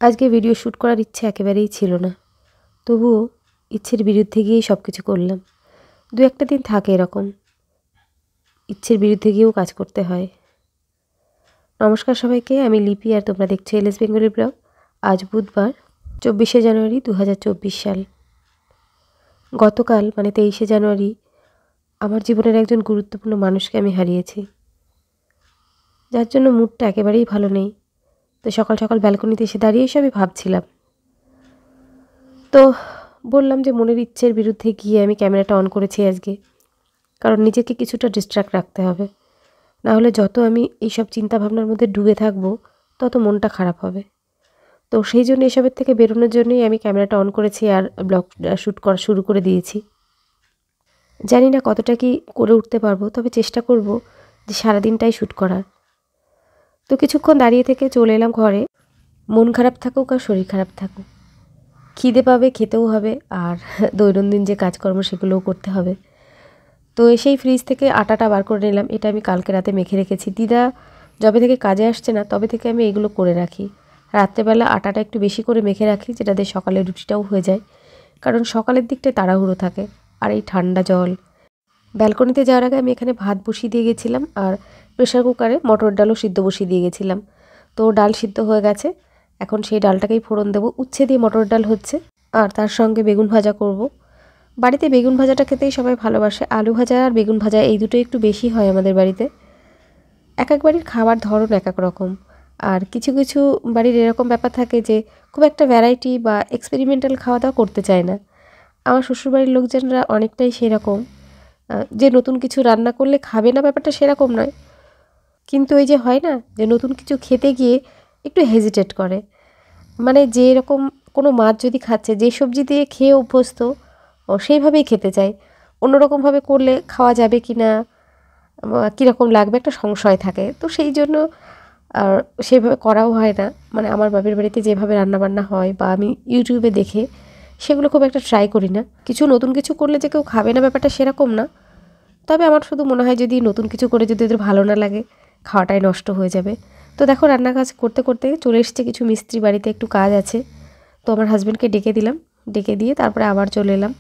আজকে video shoot করার ইচ্ছে একেবারেই ছিল না, তবুও ইচ্ছের বিরুদ্ধে গিয়েই সব কিছু করলাম। দু একটা দিন থাকে এরকম, ইচ্ছের বিরুদ্ধে গিয়েও কাজ করতে হয়। নমস্কার সবাইকে, আমি লিপি আর তোমরা দেখছো এলএস বেঙ্গলি ব্লগ। আজ বুধবার 24শে জানুয়ারি 2024 সাল। গতকাল মানে 23শে জানুয়ারি আমার জীবনের একজন গুরুত্বপূর্ণ মানুষকে আমি হারিয়েছি, যার জন্য মুডটা একেবারেই ভালো নেই। তো সকাল সকাল ব্যালকনিতে এসে দাঁড়িয়ে সবই ভাবছিলাম। তো বললাম যে মনের ইচ্ছের বিরুদ্ধে গিয়ে আমি ক্যামেরাটা অন করেছি আজকে, কারণ নিজেকে কিছুটা ডিস্ট্র্যাক্ট রাখতে হবে। না হলে যত আমি এইসব চিন্তাভাবনার মধ্যে ডুবে থাকবো তত মনটা খারাপ হবে। তো সেই জন্য এসবের থেকে বেরোনোর জন্যই আমি ক্যামেরাটা অন করেছি আর ব্লগ শ্যুট করা শুরু করে দিয়েছি। জানি না কতটা কি করে উঠতে পারবো, তবে চেষ্টা করব যে সারাদিনটাই শ্যুট করার। তো কিছুক্ষণ দাঁড়িয়ে থেকে চলে এলাম ঘরে। মন খারাপ থাকুক আর শরীর খারাপ থাকুক, খিদে পাবে, খেতেও হবে, আর দৈনন্দিন যে কাজকর্ম সেগুলোও করতে হবে। তো এসেই ফ্রিজ থেকে আটাটা বার করে নিলাম। এটা আমি কালকে রাতে মেখে রেখেছি। দিদা যবে থেকে কাজে আসছে না তবে থেকে আমি এগুলো করে রাখি। রাত্রেবেলা আটাটা একটু বেশি করে মেখে রাখি, যেটা দিয়ে সকালে রুটিটাও হয়ে যায়, কারণ সকালের দিকটায় তাড়াহুড়ো থাকে। আর এই ঠান্ডা জল, ব্যালকনিতে যাওয়ার আগে আমি এখানে ভাত বসিয়ে দিয়ে গেছিলাম, আর প্রেশার কুকারে মটর ডালও সিদ্ধ বসিয়ে দিয়ে গেছিলাম। তো ডাল সিদ্ধ হয়ে গেছে, এখন সেই ডালটাকেই ফোড়ন দেবো। উচ্ছে দিয়ে মটর ডাল হচ্ছে, আর তার সঙ্গে বেগুন ভাজা করব। বাড়িতে বেগুন ভাজাটা খেতেই সবাই ভালোবাসে। আলু ভাজা আর বেগুন ভাজা এই দুটো একটু বেশি হয় আমাদের বাড়িতে। এক এক বাড়ির খাবার ধরন এক এক রকম, আর কিছু কিছু বাড়ির এরকম ব্যাপার থাকে যে খুব একটা ভ্যারাইটি বা এক্সপেরিমেন্টাল খাওয়া দাওয়া করতে চায় না। আমার শ্বশুরবাড়ির লোকজনরা অনেকটাই সেরকম, যে নতুন কিছু রান্না করলে খাবে না ব্যাপারটা সেরকম নয়, কিন্তু ওই যে হয় না যে নতুন কিছু খেতে গিয়ে একটু হেজিটেট করে। মানে যে এরকম কোনো মাছ যদি খাচ্ছে, যে সবজি দিয়ে খেয়ে অভ্যস্ত, ও সেইভাবেই খেতে চায়। অন্যরকমভাবে করলে খাওয়া যাবে কি না, কীরকম লাগবে, একটা সংশয় থাকে। তো সেই জন্য আর সেভাবে করাও হয় না। মানে আমার বাপের বাড়িতে যেভাবে রান্নাবান্না হয় বা আমি ইউটিউবে দেখে, সেগুলো খুব একটা ট্রাই করি না। কিছু নতুন কিছু করলে যে কেউ খাবে না ব্যাপারটা সেরকম না, তবে আমার শুধু মনে হয় যদি নতুন কিছু করে যদি ওদের ভালো না লাগে, খাওয়াটাই নষ্ট হয়ে যাবে। তো দেখো রান্নার কাজ করতে করতে চলে এসেছে কিছু মিস্ত্রি, বাড়িতে একটু কাজ আছে। তো আমার হাজব্যান্ডকে ডেকে দিলাম, ডেকে দিয়ে তারপরে আবার চলে এলাম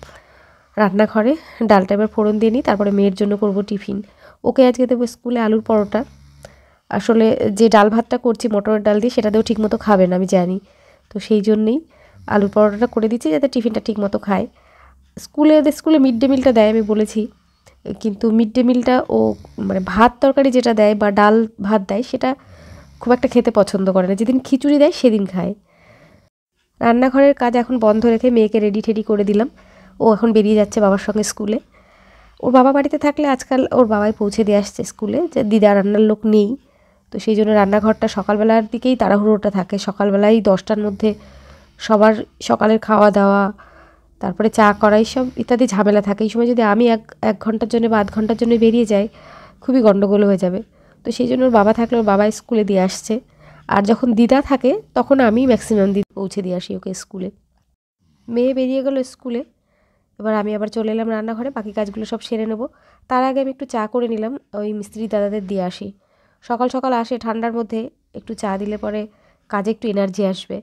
রান্নাঘরে। ডালটা এবার ফোড়ন দিয়ে নিই, তারপরে মেয়ের জন্য করব টিফিন। ওকে আজকে দেবো স্কুলে আলুর পরোটা। আসলে যে ডাল ভাতটা করছি মটরের ডাল দিয়ে, সেটাতেও ঠিকমতো খাবে না আমি জানি, তো সেই জন্যেই আলুর পরোটাটা করে দিচ্ছি যাতে টিফিনটা ঠিকমতো খায়। ওদের স্কুলে মিড ডে মিলটা দেয় আমি বলেছি, কিন্তু মিড ডে মিলটা ও মানে ভাত তরকারি যেটা দেয় বা ডাল ভাত দেয় সেটা খুব একটা খেতে পছন্দ করে না। যেদিন খিচুড়ি দেয় সেদিন খায়। রান্নাঘরের কাজ এখন বন্ধ রেখে মেয়েকে রেডি টেডি করে দিলাম। ও এখন বেরিয়ে যাচ্ছে বাবার সঙ্গে স্কুলে। ওর বাবা বাড়িতে থাকলে আজকাল ওর বাবাই পৌঁছে দিয়ে আসছে স্কুলে, যে দিদা রান্নার লোক নেই। তো সেই জন্য রান্নাঘরটা সকালবেলার দিকেই তাড়াহুড়োটা থাকে। সকালবেলায় 10টার মধ্যে সবার সকালের খাওয়া দাওয়া, তারপরে চা করা, এইসব ইত্যাদি ঝামেলা থাকে। এই সময় যদি আমি এক ঘন্টার জন্য বা আধ ঘন্টার জন্য বেরিয়ে যাই, খুবই গণ্ডগোল হয়ে যাবে। তো সেই জন্য ওর বাবা থাকলে ওর বাবা স্কুলে দিয়ে আসছে, আর যখন দিদা থাকে তখন আমি ম্যাক্সিমাম পৌঁছে দিয়ে আসি ওকে স্কুলে। মেয়ে বেরিয়ে গেল স্কুলে, এবার আমি আবার চলে এলাম রান্নাঘরে, বাকি কাজগুলো সব সেরে নেব। তার আগে আমি একটু চা করে নিলাম, ওই মিস্ত্রি দাদাদের দিয়ে আসি। সকাল সকাল আসে ঠান্ডার মধ্যে, একটু চা দিলে পরে কাজে একটু এনার্জি আসবে।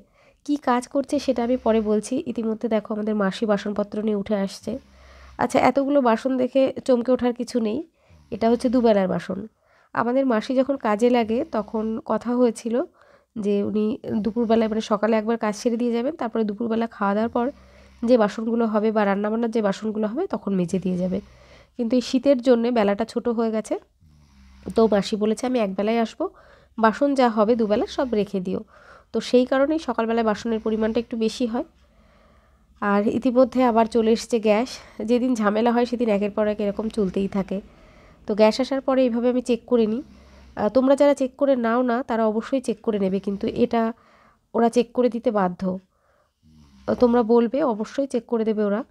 কি কাজ করছে সেটা আমি পরে বলছি। ইতিমধ্যে দেখো আমাদের মাসি বাসনপত্র নিয়ে উঠে আসছে। আচ্ছা, এতগুলো বাসন দেখে চমকে ওঠার কিছু নেই, এটা হচ্ছে দুবেলার বাসন। আমাদের মাসি যখন কাজে লাগে তখন কথা হয়েছিল যে উনি দুপুরবেলায় মানে সকালে একবার কাজ সেরে দিয়ে যাবেন, তারপরে দুপুরবেলা খাওয়া দাওয়ার পর যে বাসনগুলো হবে বা রান্নাবান্নার যে বাসনগুলো হবে তখন মেজে দিয়ে যাবে। কিন্তু এই শীতের জন্যে বেলাটা ছোট হয়ে গেছে, তো মাসি বলেছে আমি একবেলায় আসবো, বাসন যা হবে দুবেলা সব রেখে দিও। তো সেই কারণেই সকালবেলায় বাসনের পরিমাণটা একটু বেশি হয়। আর ইতিমধ্যে আবার চলে এসছে গ্যাস। যেদিন ঝামেলা হয় সেদিন একের পর এক এরকম চলতেই থাকে। তো গ্যাস আসার পরে এইভাবে আমি চেক করে নিই। তোমরা যারা চেক করে নাও না তারা অবশ্যই চেক করে নেবে, কিন্তু এটা ওরা চেক করে দিতে বাধ্য। তোমরা বলবে, অবশ্যই চেক করে দেবে ওরা।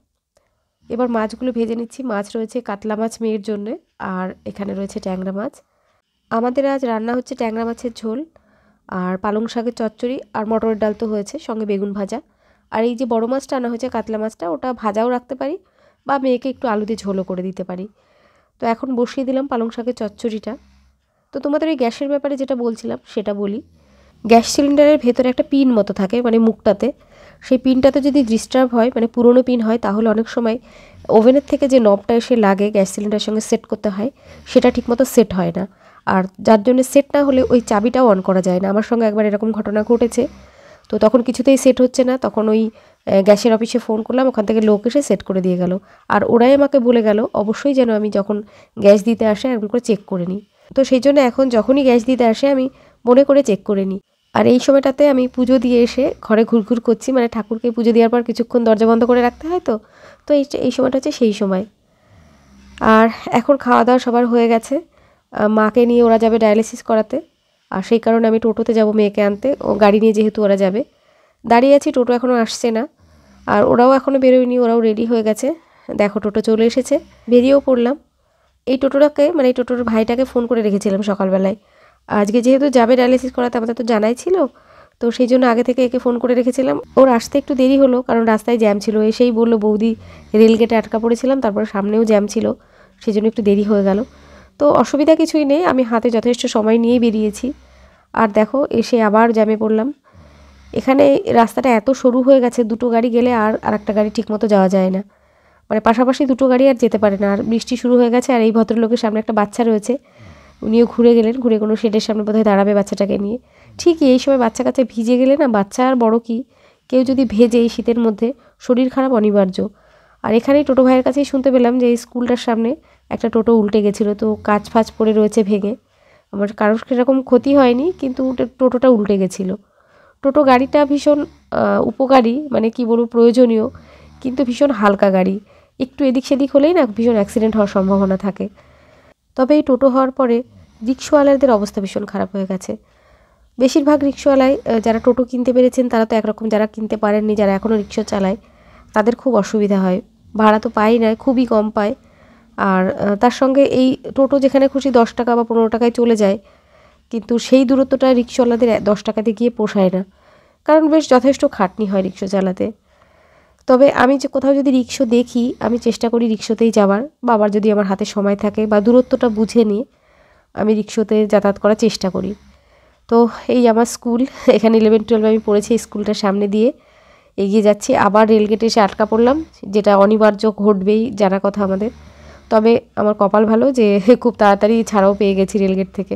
এবার মাছগুলো ভেজে নিচ্ছি। মাছ রয়েছে কাতলা মাছ মেয়ের জন্যে, আর এখানে রয়েছে ট্যাংরা মাছ। আমাদের আজ রান্না হচ্ছে ট্যাংরা মাছের ঝোল, আর পালং শাকের চচ্চড়ি, আর মটরের ডাল তো হয়েছে, সঙ্গে বেগুন ভাজা। আর এই যে বড় মাছটা আনা হয়েছে কাতলা মাছটা, ওটা ভাজাও রাখতে পারি বা মেয়েকে একটু আলু দিয়ে ঝোলও করে দিতে পারি। তো এখন বসিয়ে দিলাম পালং শাকের চচ্চড়িটা। তো তোমাদের ওই গ্যাসের ব্যাপারে যেটা বলছিলাম সেটা বলি। গ্যাস সিলিন্ডারের ভেতরে একটা পিন মতো থাকে, মানে মুখটাতে, সেই পিনটাতে যদি ডিস্টার্ব হয়, মানে পুরনো পিন হয়, তাহলে অনেক সময় ওভেনের থেকে যে নবটা এসে লাগে গ্যাস সিলিন্ডারের সঙ্গে সেট করতে হয়, সেটা ঠিকমতো সেট হয় না। আর যার জন্য সেট না হলে ওই চাবিটাও অন করা যায় না। আমার সঙ্গে একবার এরকম ঘটনা ঘটেছে। তো তখন কিছুতেই সেট হচ্ছে না, তখন ওই গ্যাসের অফিসে ফোন করলাম, ওখান থেকে লোক এসে সেট করে দিয়ে গেল। আর ওরাই আমাকে বলে গেল অবশ্যই যেন আমি যখন গ্যাস দিতে আসে এরকম করে চেক করে নিই। তো সেই জন্য এখন যখনই গ্যাস দিতে আসে আমি মনে করে চেক করে নিই। আর এই সময়টাতে আমি পুজো দিয়ে এসে ঘরে ঘুরঘুর করছি, মানে ঠাকুরকে পুজো দেওয়ার পর কিছুক্ষণ দরজা বন্ধ করে রাখতে হয়, তো তো এই সময়টা হচ্ছে সেই সময়। আর এখন খাওয়া দাওয়া সবার হয়ে গেছে। মাকে নিয়ে ওরা যাবে ডায়ালিসিস করাতে, আর সেই কারণে আমি টোটোতে যাব মেয়েকে আনতে। ও গাড়ি নিয়ে যেহেতু ওরা যাবে, দাঁড়িয়ে আছি, টোটো এখনও আসছে না। আর ওরাও এখনও বেরোয়নি, ওরাও রেডি হয়ে গেছে। দেখো টোটো চলে এসেছে, বেরিয়েও পড়লাম। এই টোটোটাকে, মানে এই টোটোর ভাইটাকে ফোন করে রেখেছিলাম সকালবেলায়। আজকে যেহেতু যাবে ডায়ালিসিস করাতে, আমাদের তো জানাই ছিল, তো সেই জন্য আগে থেকে একে ফোন করে রেখেছিলাম। ওর আসতে একটু দেরি হলো, কারণ রাস্তায় জ্যাম ছিল। এসেই বললো, বৌদি রেলগেটে আটকা পড়েছিলাম, তারপর সামনেও জ্যাম ছিল, সেই জন্য একটু দেরি হয়ে গেল। তো অসুবিধা কিছুই নেই, আমি হাতে যথেষ্ট সময় নিয়েই বেরিয়েছি। আর দেখো এসে আবার জ্যামে পড়লাম। এখানে রাস্তাটা এত সরু হয়ে গেছে, দুটো গাড়ি গেলে আর একটা গাড়ি ঠিকমতো যাওয়া যায় না, মানে পাশাপাশি দুটো গাড়ি আর যেতে পারে না। আর বৃষ্টি শুরু হয়ে গেছে, আর এই ভদ্রলোকের সামনে একটা বাচ্চা রয়েছে, উনিও ঘুরে গেলেন, ঘুরে কোনো শেডের সামনে বোধহয় দাঁড়াবে বাচ্চাটাকে নিয়ে। ঠিকই এই সময় বাচ্চা কাচ্চা ভিজে গেলে না, বাচ্চা আর বড় কি, কেউ যদি ভেজে এই শীতের মধ্যে, শরীর খারাপ অনিবার্য। আর এখানেই টোটো ভাইয়ের কাছেই শুনতে পেলাম যে এই স্কুলটার সামনে একটা টোটো উল্টে গেছিলো, তো কাঁচ ফাঁচ পড়ে রয়েছে ভেঙে। আমার কারোর সেরকম ক্ষতি হয়নি, কিন্তু টোটোটা উল্টে গেছিলো। টোটো গাড়িটা ভীষণ উপকারী, মানে কি বলবো, প্রয়োজনীয়, কিন্তু ভীষণ হালকা গাড়ি। একটু এদিক সেদিক হলেই না ভীষণ অ্যাক্সিডেন্ট হওয়ার সম্ভাবনা থাকে। তবে এই টোটো হওয়ার পরে রিক্সাওয়ালাদের অবস্থা ভীষণ খারাপ হয়ে গেছে। বেশিরভাগ রিক্সাওয়ালাই, যারা টোটো কিনতে পেরেছেন তারা তো একরকম, যারা কিনতে পারেননি, যারা এখনও রিক্সা চালায়, তাদের খুব অসুবিধা হয়। ভাড়া তো পায় না, খুবই কম পায়। আর তার সঙ্গে এই টোটো যেখানে খুশি 10 টাকা বা 15 টাকায় চলে যায়, কিন্তু সেই দূরত্বটা রিক্সাওয়ালাদের 10 টাকাতে গিয়ে পোষায় না, কারণ বেশ যথেষ্ট খাটনি হয় রিক্সা চালাতে। তবে আমি যে কোথাও যদি রিক্সা দেখি, আমি চেষ্টা করি রিক্সাতেই যাওয়ার, বা আবার যদি আমার হাতে সময় থাকে বা দূরত্বটা বুঝে নিয়ে আমি রিক্সাতে যাতায়াত করার চেষ্টা করি। তো এই আমার স্কুল, এখানে 11-12 আমি পড়েছি, স্কুলটার সামনে দিয়ে এগিয়ে যাচ্ছি। আবার রেলগেটে এসে আটকা পড়লাম, যেটা অনিবার্য ঘটবেই, জানা কথা আমাদের। তবে আমার কপাল ভালো যে খুব তাড়াতাড়ি ছাড়াও পেয়ে গেছি রেলগেট থেকে,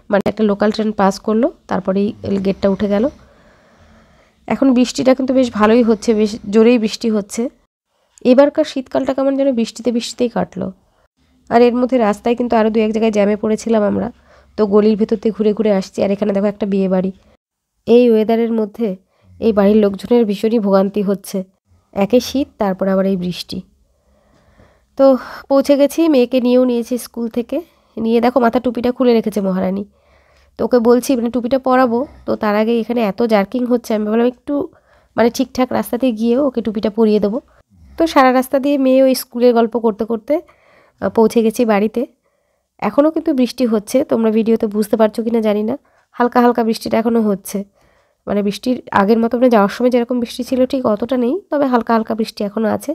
মানে একটা লোকাল ট্রেন পাস করলো, তারপরেই গেটটা উঠে গেল। এখন বৃষ্টিটা কিন্তু বেশ ভালোই হচ্ছে, বেশ জোরেই বৃষ্টি হচ্ছে। এবারকার শীতকালটা কেমন যেন বৃষ্টিতে বৃষ্টিতেই কাটলো। আর এর মধ্যে রাস্তায় কিন্তু আরও 2-1 জায়গায় জ্যামে পড়েছিলাম আমরা, তো গলির ভেতর দিয়ে ঘুরে ঘুরে আসছি। আর এখানে দেখো একটা বিয়ে বাড়ি। এই ওয়েদারের মধ্যে এই বাড়ির লোকজনের ভীষণই ভোগান্তি হচ্ছে, একে শীত, তারপর আবার এই বৃষ্টি। তো পৌঁছে গেছি, মেয়েকে নিয়েও নিয়েছি স্কুল থেকে। নিয়ে দেখো মাথা টুপিটা খুলে রেখেছে মহারানী। তো ওকে বলছি মানে টুপিটা পরাবো, তো তার আগে এখানে এত জার্কিং হচ্ছে, আমি ভাবলাম একটু মানে ঠিকঠাক রাস্তাতে গিয়েও ওকে টুপিটা পরিয়ে দেবো। তো সারা রাস্তা দিয়ে মেয়ে ওই স্কুলের গল্প করতে করতে পৌঁছে গেছি বাড়িতে। এখনও কিন্তু বৃষ্টি হচ্ছে, তোমরা ভিডিওতে বুঝতে পারছো কি না জানি না, হালকা হালকা বৃষ্টিটা এখনও হচ্ছে। মানে বৃষ্টির আগের মতো, মানে যাওয়ার সময় যেরকম বৃষ্টি ছিল ঠিক অতটা নেই, তবে হালকা হালকা বৃষ্টি এখনও আছে।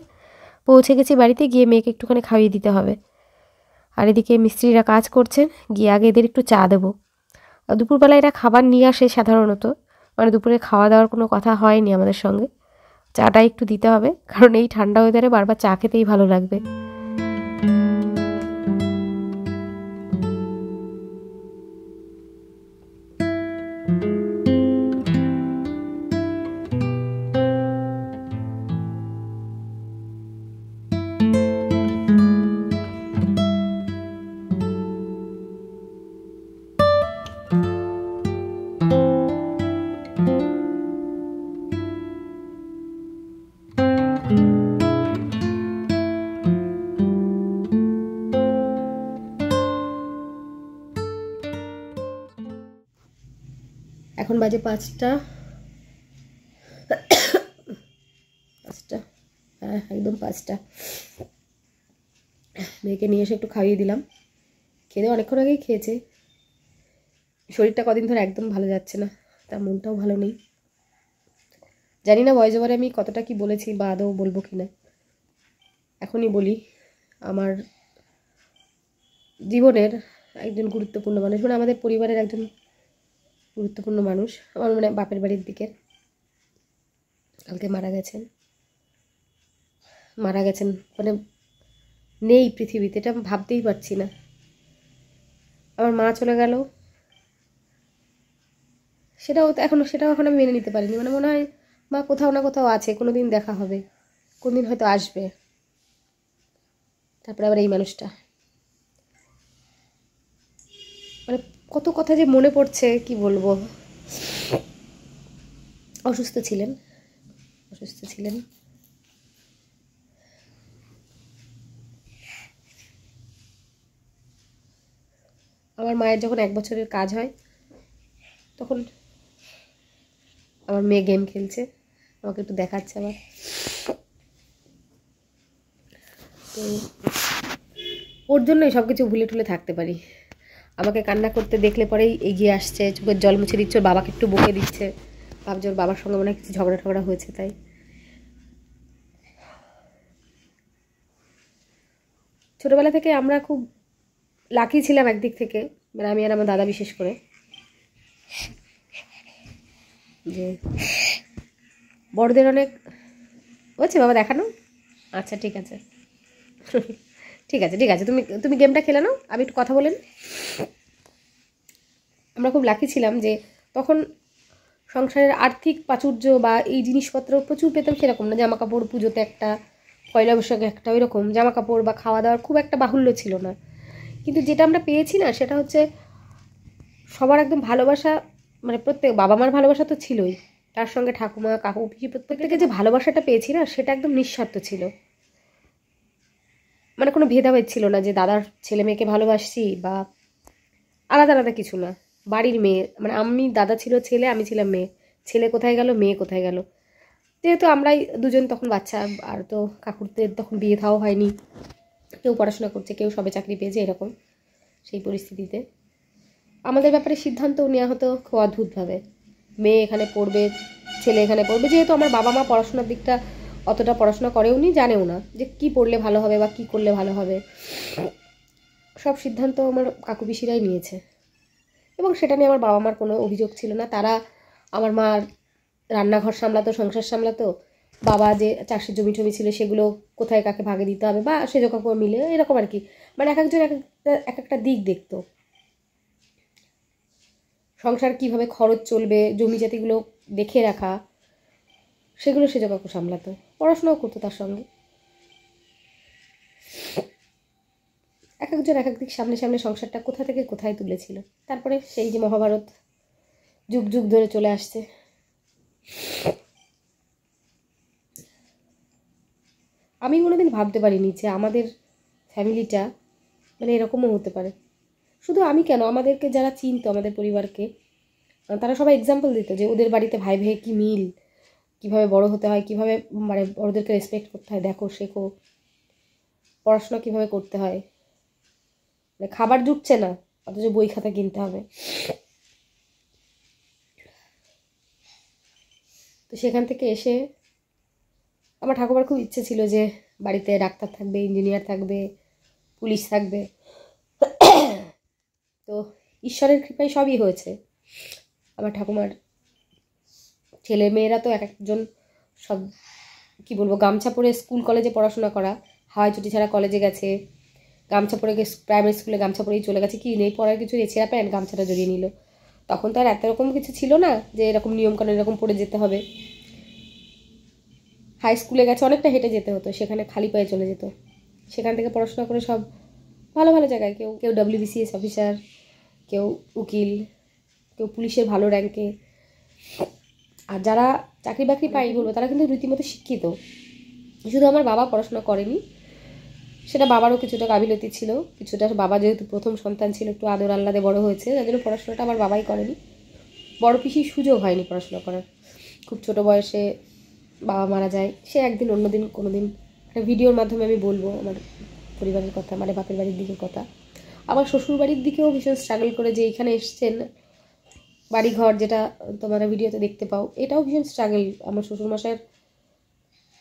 পৌঁছে গেছি বাড়িতে, গিয়ে মেয়েকে একটুখানি খাইয়ে দিতে হবে। আর এদিকে মিস্ত্রিরা কাজ করছেন, গিয়ে আগে এদের একটু চা দেবো। দুপুরবেলা এরা খাবার নিয়ে আসে সাধারণত, মানে দুপুরে খাওয়া দাওয়ার কোনো কথা হয়নি আমাদের সঙ্গে। চাটা একটু দিতে হবে, কারণ এই ঠান্ডা ওয়েদারে বারবার চা খেতেই ভালো লাগবে। এখন বাজে 5টা, হ্যাঁ একদম 5টা। মেয়েকে নিয়ে এসে একটু খাইয়ে দিলাম, খেয়ে অনেকক্ষণ আগেই খেয়েছে। শরীরটা কদিন ধরে একদম ভালো যাচ্ছে না, তার মনটাও ভালো নেই। জানি না ভয়েস ওভারে আমি কতটা কি বলেছি বা আদৌ বলবো কি না। এখনই বলি, আমার জীবনের একজন গুরুত্বপূর্ণ মানুষ, মানে আমাদের পরিবারের একজন গুরুত্বপূর্ণ মানুষ আমার মানে বাপের বাড়ির দিকের, কালকে মারা গেছেন মানে নেই পৃথিবীতে, এটা আমি ভাবতেই পারছি না। আমার মা চলে গেল, সেটাও এখন আমি মেনে নিতে পারিনি। মানে মনে হয় মা কোথাও না কোথাও আছে, কোনো দিন দেখা হবে, কোন দিন হয়তো আসবে। তারপরে আবার এই মানুষটা, মানে কত কথা যে মনে পড়ছে কি বলবো। অসুস্থ ছিলেন। আমার মায়ের যখন 1 বছরের কাজ হয় তখন আমার মেয়ে গেম খেলছে, আমাকে একটু দেখাচ্ছে আবার। তো ওর জন্যই সব কিছু ভুলে টুলে থাকতে পারি। আমাকে কান্না করতে দেখলে পরেই এগিয়ে আসছে, চোখের জল মুছে দিচ্ছে, ওর বাবাকে একটু বকে দিচ্ছে, ভাবছে ওর বাবার সঙ্গে মনে হয় কিছু ঝগড়া টগড়া হয়েছে তাই। ছোটোবেলা থেকে আমরা খুব লাকি ছিলাম একদিক থেকে, মানে আমি আর আমার দাদা বিশেষ করে, যে বড়দের অনেক হচ্ছে বাবা দেখানো। আচ্ছা ঠিক আছে ঠিক আছে, তুমি গেমটা খেলে নাও, আমি একটু কথা বলেন। আমরা খুব লাকি ছিলাম যে তখন সংসারের আর্থিক প্রাচুর্য বা এই জিনিসপত্র প্রচুর পেতাম সেরকম না। জামা কাপড় পুজোতে একটা, পয়লা বৈশাখে একটা, ওই রকম জামা কাপড় বা খাওয়া দাওয়ার খুব একটা বাহুল্য ছিল না। কিন্তু যেটা আমরা পেয়েছি না, সেটা হচ্ছে সবার একদম ভালোবাসা, মানে প্রত্যেক বাবা মার ভালোবাসা তো ছিলই, তার সঙ্গে ঠাকুমা কাকু পিসি প্রত্যেকে যে ভালোবাসাটা পেয়েছি না, সেটা একদম নিঃস্বার্থ ছিল। মানে কোনো ভেদাভেদ ছিল না যে দাদার ছেলে মেয়েকে ভালোবাসছি বা আলাদা আলাদা কিছু না। বাড়ির মেয়ে, মানে আমি, দাদা ছিল ছেলে, আমি ছিলাম মেয়ে, ছেলে কোথায় গেল মেয়ে কোথায় গেল। যেহেতু আমরাই দুজন তখন বাচ্চা, আর তো কাকুরদের তখন বিয়ে থাও হয়নি, কেউ পড়াশোনা করছে, কেউ সবে চাকরি পেয়েছে, এরকম সেই পরিস্থিতিতে আমাদের ব্যাপারে সিদ্ধান্ত নেওয়া হতো খুব অদ্ভুতভাবে। মেয়ে এখানে পড়বে, ছেলে এখানে পড়বে। যেহেতু আমার বাবা মা পড়াশোনার দিকটা অতটা পড়াশোনা করেও নি, জানেও না যে কী পড়লে ভালো হবে বা কী করলে ভালো হবে, সব সিদ্ধান্ত আমার কাকু পিসিরাই নিয়েছে। এবং সেটা নিয়ে আমার বাবা মার কোনো অভিযোগ ছিল না। তারা, আমার মা রান্নাঘর সামলাতো, সংসার সামলাতো, বাবা যে চাষের জমি টমি ছিল সেগুলো কোথায় কাকে ভাগে দিতে হবে বা সেজ কাকু মিলে, এরকম আর কি। মানে এক একজন এক একটা দিক দেখতো। সংসার কিভাবে খরচ চলবে, জমি জাতিগুলো দেখে রাখা, সেগুলো সেজ কাকু সামলাতো, পড়াশোনাও করতো তার সঙ্গে। এক একজন এক এক দিক সামনে সামনে সংসারটা কোথা থেকে কোথায় তুলেছিল। তারপরে সেই যে মহাভারত যুগ যুগ ধরে চলে আসছে। আমি কোনোদিন ভাবতে পারিনি যে আমাদের ফ্যামিলিটা মানে এরকমও হতে পারে। শুধু আমি কেন, আমাদেরকে যারা চিনতো, আমাদের পরিবারকে, তারা সবাই এক্সাম্পল দিত যে ওদের বাড়িতে ভাই ভাই কী মিল, কীভাবে বড় হতে হয়, কীভাবে মানে বড়দেরকে রেসপেক্ট করতে হয়, দেখো শেখো, পড়াশোনা কীভাবে করতে হয়, মানে খাবার জুটছে না অথচ বই খাতা কিনতে হবে। তো সেখান থেকে এসে আমার ঠাকুমার খুব ইচ্ছে ছিল যে বাড়িতে ডাক্তার থাকবে, ইঞ্জিনিয়ার থাকবে, পুলিশ থাকবে। তো ঈশ্বরের কৃপায় সবই হয়েছে। আমার ঠাকুমার ছেলে মেয়েরা তো এক একজন সব কি বলবো, গামছা পরে স্কুল কলেজে পড়াশোনা করা, হাওয়াই ছুটি ছাড়া কলেজে গেছে, গামছা পরে প্রাইমারি স্কুলে গামছা পরেই চলে গেছে, কি নেই পড়ার কিছু, ছেঁড়া প্যান্ট গামছাটা জড়িয়ে নিল। তখন তো আর এত রকম কিছু ছিল না যে এরকম নিয়মকানুন এরকম পড়ে যেতে হবে। হাই স্কুলে গেছে, অনেকটা হেঁটে যেতে হতো, সেখানে খালি পায়ে চলে যেত। সেখান থেকে পড়াশোনা করে সব ভালো ভালো জায়গায়, কেউ কেউ WBCS অফিসার, কেউ উকিল, কেউ পুলিশের ভালো র্যাঙ্কে। আর যারা চাকরি বাকরি পাই বলবো, তারা কিন্তু রীতিমতো শিক্ষিত। শুধু আমার বাবা পড়াশোনা করেনি, সেটা বাবারও কিছুটা গাফিলতি ছিল, কিছুটা বাবা যেহেতু প্রথম সন্তান ছিল, একটু আদর আহ্লাদে বড় হয়েছে, যার জন্য পড়াশোনাটা আমার বাবাই করেনি। বড় পিসির সুযোগ হয়নি পড়াশোনা করার, খুব ছোট বয়সে বাবা মারা যায়। সে একদিন অন্যদিন কোনো দিন একটা ভিডিওর মাধ্যমে আমি বলবো আমার পরিবারের কথা, মানে বাপের বাড়ির দিকের কথা। আমার শ্বশুর বাড়ির দিকেও ভীষণ স্ট্রাগল করে যে এখানে এসছেন, বাড়িঘর যেটা তোমরা ভিডিওতে দেখতে পাও, এটাও ভীষণ স্ট্রাগল। আমার শ্বশুরমশাইয়ের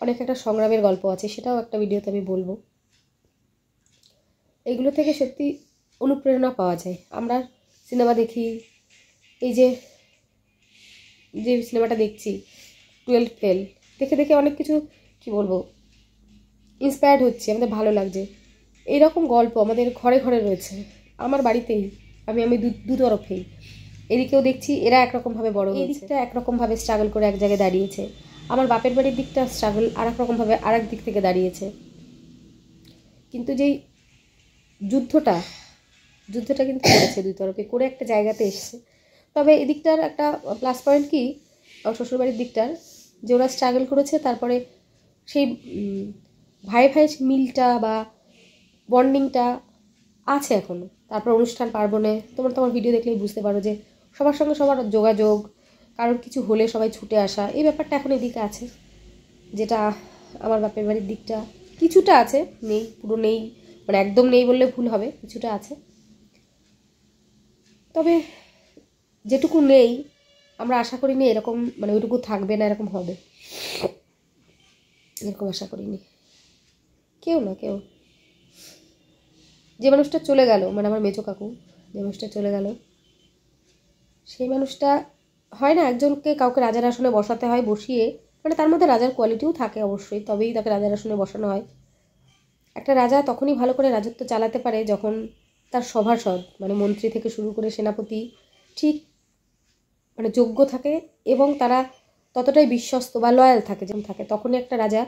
অনেক একটা সংগ্রামের গল্প আছে, সেটাও একটা ভিডিওতে আমি বলবো। এইগুলো থেকে সত্যি অনুপ্রেরণা পাওয়া যায়। আমরা সিনেমা দেখি, এই যে যে সিনেমাটা দেখছি 12 ফেল, দেখে দেখে অনেক কিছু কি বলবো ইন্সপায়ার্ড হচ্ছে, আমাদের ভালো লাগছে। এইরকম গল্প আমাদের ঘরে ঘরে রয়েছে, আমার বাড়িতেই আমি দুতরফেই। এদিকেও দেখছি এরা একরকমভাবে বড় হয়েছে, এদিকটা একরকমভাবে স্ট্রাগল করে এক জায়গায় দাঁড়িয়েছে, আমার বাপের বাড়ির দিকটা স্ট্রাগল আর এক রকমভাবে আর এক দিক থেকে দাঁড়িয়েছে। কিন্তু যেই যুদ্ধটা কিন্তু করেছে দুই তরফে করে একটা জায়গাতে এসছে। তবে এদিকটার একটা প্লাস পয়েন্ট কি, আমার শ্বশুরবাড়ির দিকটার, যে ওরা স্ট্রাগল করেছে, তারপরে সেই ভাইয়ের মিলটা বা বন্ডিংটা আছে এখনও। তারপর অনুষ্ঠান পার্বণে তোমার ভিডিও দেখলেই বুঝতে পারো যে সবার সঙ্গে সবার যোগাযোগ, কারোর কিছু হলে সবাই ছুটে আসা, এই ব্যাপারটা এখন এদিকে আছে, যেটা আমার বাপের বাড়ির দিকটা কিছুটা আছে, নেই পুরো নেই, মানে একদম নেই বললে ভুল হবে, কিছুটা আছে। তবে যেটুকু নেই আমরা আশা করিনি এরকম, মানে ওইটুকু থাকবে না, এরকম হবে এরকম আশা করিনি কেউ না কেউ। যে মানুষটা চলে গেল, মানে আমার মেজো কাকু, যে মানুষটা চলে গেল, সেই মানুষটা হয় না একজনকে কাউকে রাজার আসনে বসাতে হয়, বসিয়ে মানে তার মধ্যে রাজার কোয়ালিটিও থাকে অবশ্যই, তবেই তাকে রাজার আসনে বসানো হয়। একটা রাজা তখনই ভালো করে রাজত্ব চালাতে পারে যখন তার সভাসদ মানে মন্ত্রী থেকে শুরু করে সেনাপতি ঠিক মানে যোগ্য থাকে এবং তারা ততটাই বিশ্বস্ত বা লয়াল থাকে, যেমন থাকে, তখনই একটা রাজা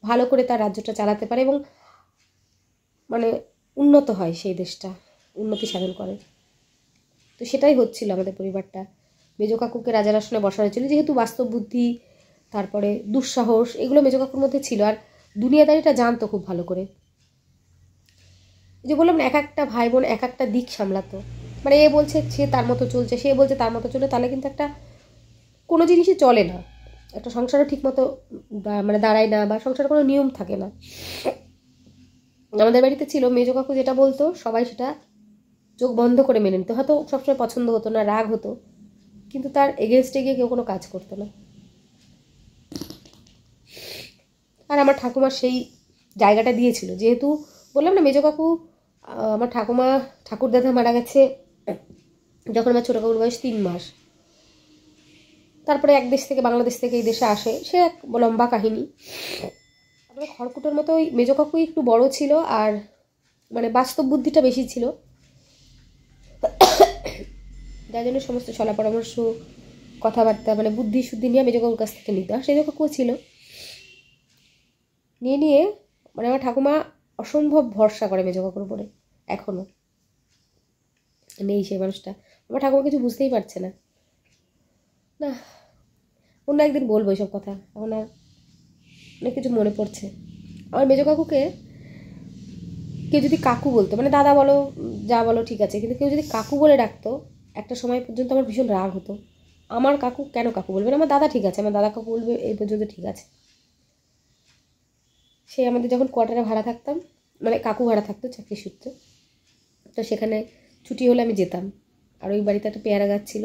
ভালো করে তার রাজ্যটা চালাতে পারে এবং মানে উন্নত হয়, সেই দেশটা উন্নতি সাধন করে। তো সেটাই হচ্ছিল আমাদের পরিবারটা। মেজো কাকুকে রাজার আসনে বসানো হয়েছিল, যেহেতু বাস্তব বুদ্ধি তারপরে দুঃসাহস এগুলো মেজো কাকুর মধ্যে ছিল, আর দুনিয়াদারিটা জানতো খুব ভালো করে। যে বললাম না, এক একটা ভাই বোন এক একটা দিক সামলাতো, মানে এ বলছে সে তার মতো চলছে, সে বলছে তার মতো চলে, তাহলে কিন্তু একটা কোনো জিনিসই চলে না, একটা সংসারও ঠিক মতো মানে দাঁড়ায় না, বা সংসারে কোনো নিয়ম থাকে না। আমাদের বাড়িতে ছিল মেজো কাকু যেটা বলতো সবাই সেটা চোখ বন্ধ করে মেনে নিত, হয়তো সবসময় পছন্দ হতো না, রাগ হতো, কিন্তু তার এগেনস্টে গিয়ে কেউ কোনো কাজ করতো না। আর আমার ঠাকুমা সেই জায়গাটা দিয়েছিল, যেহেতু বললাম না মেজো কাকু, আমার ঠাকুরদাদা মারা গেছে যখন আমার ছোটো কাকুর বয়স 3 মাস। তারপরে এক দেশ থেকে বাংলাদেশ থেকে এই দেশে আসে, সে এক লম্বা কাহিনী। তারপরে খড়কুটোর মতো ওই মেজো কাকুই একটু বড় ছিল, আর মানে বাস্তব বুদ্ধিটা বেশি ছিল, যার জন্য সমস্ত চলা পরামর্শ কথাবার্তা মানে বুদ্ধি শুদ্ধি নিয়ে মেজো কাকুর কাছ থেকে নিত। আর সেজো কাকুও ছিল, নিয়ে মানে আমার ঠাকুমা অসম্ভব ভরসা করে মেজো কাকুর উপরে, এখনও নেই সেই মানুষটা। আমার ঠাকুমা কিছু বুঝতেই পারছে না, না অন্য একদিন বলবো এইসব কথা, এখন আর অনেক কিছু মনে পড়ছে। আমার মেজো কাকুকে কেউ যদি কাকু বলতো, মানে দাদা বলো যা বলো ঠিক আছে, কিন্তু কেউ যদি কাকু বলে ডাকতো একটা সময় পর্যন্ত আমার ভীষণ রাগ হতো। আমার কাকু কেন কাকু বলবেন, আমার দাদা ঠিক আছে, আমার দাদা কাকু বলবে এই পর্যন্ত ঠিক আছে। সে আমাদের যখন কোয়ার্টারে ভাড়া থাকতাম, মানে কাকু ভাড়া থাকতো চাকরি সূত্রে, তো সেখানে ছুটি হলে আমি যেতাম, আর ওই বাড়িতে একটা পেয়ারা গাছ ছিল,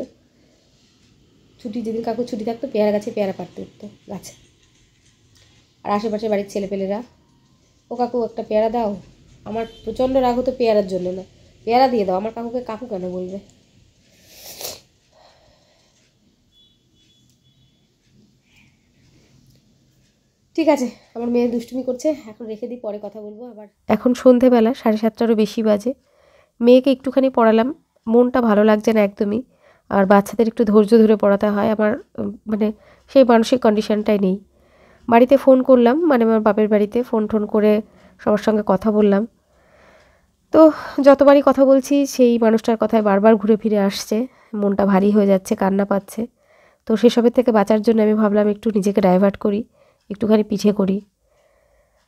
ছুটি যেদিন কাকু ছুটি থাকতো পেয়ারা গাছে পেয়ারা পাড়তে উঠতো গাছে, আর আশেপাশে বাড়ির ছেলেপেলেরা ও কাকু একটা পেয়ারা দাও, আমার প্রচণ্ড রাগ হতো পেয়ারার জন্য না, পেয়ারা দিয়ে দাও, আমার কাকুকে কাকু কেন বলবে। ঠিক আছে, আমার মেয়ে দুষ্টুমি করছে, এখন রেখে দিই, পরে কথা বলবো আবার। এখন সন্ধেবেলা 7:30টারও বেশি বাজে, মেয়েকে একটুখানি পড়ালাম, মনটা ভালো লাগছে না একদমই, আর বাচ্চাদের একটু ধৈর্য ধরে পড়াতে হয়, আমার মানে সেই মানসিক কন্ডিশনটাই নেই। বাড়িতে ফোন করলাম, মানে আমার বাপের বাড়িতে ফোন করে সবার সঙ্গে কথা বললাম, তো যতবারই কথা বলছি সেই মানুষটার কথায় বারবার ঘুরে ফিরে আসছে, মনটা ভারী হয়ে যাচ্ছে, কান্না পাচ্ছে। তো সেসবের থেকে বাঁচার জন্য আমি ভাবলাম একটু নিজেকে ডাইভার্ট করি, একটুখানি পিছিয়ে করি,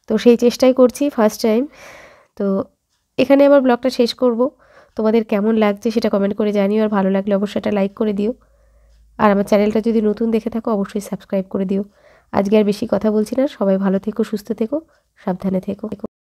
তো সেই চেষ্টাই করছি ফার্স্ট টাইম। তো এখানে আমার ব্লগটা শেষ করব, তোমাদের কেমন লাগছে সেটা কমেন্ট করে জানিও, আর ভালো লাগলে অবশ্যই একটা লাইক করে দিও, আর আমার চ্যানেলটা যদি নতুন দেখে থাকো অবশ্যই সাবস্ক্রাইব করে দিও। আজকে আর বেশি কথা বলছি না, সবাই ভালো থেকো, সুস্থ থেকো, সাবধানে থেকো।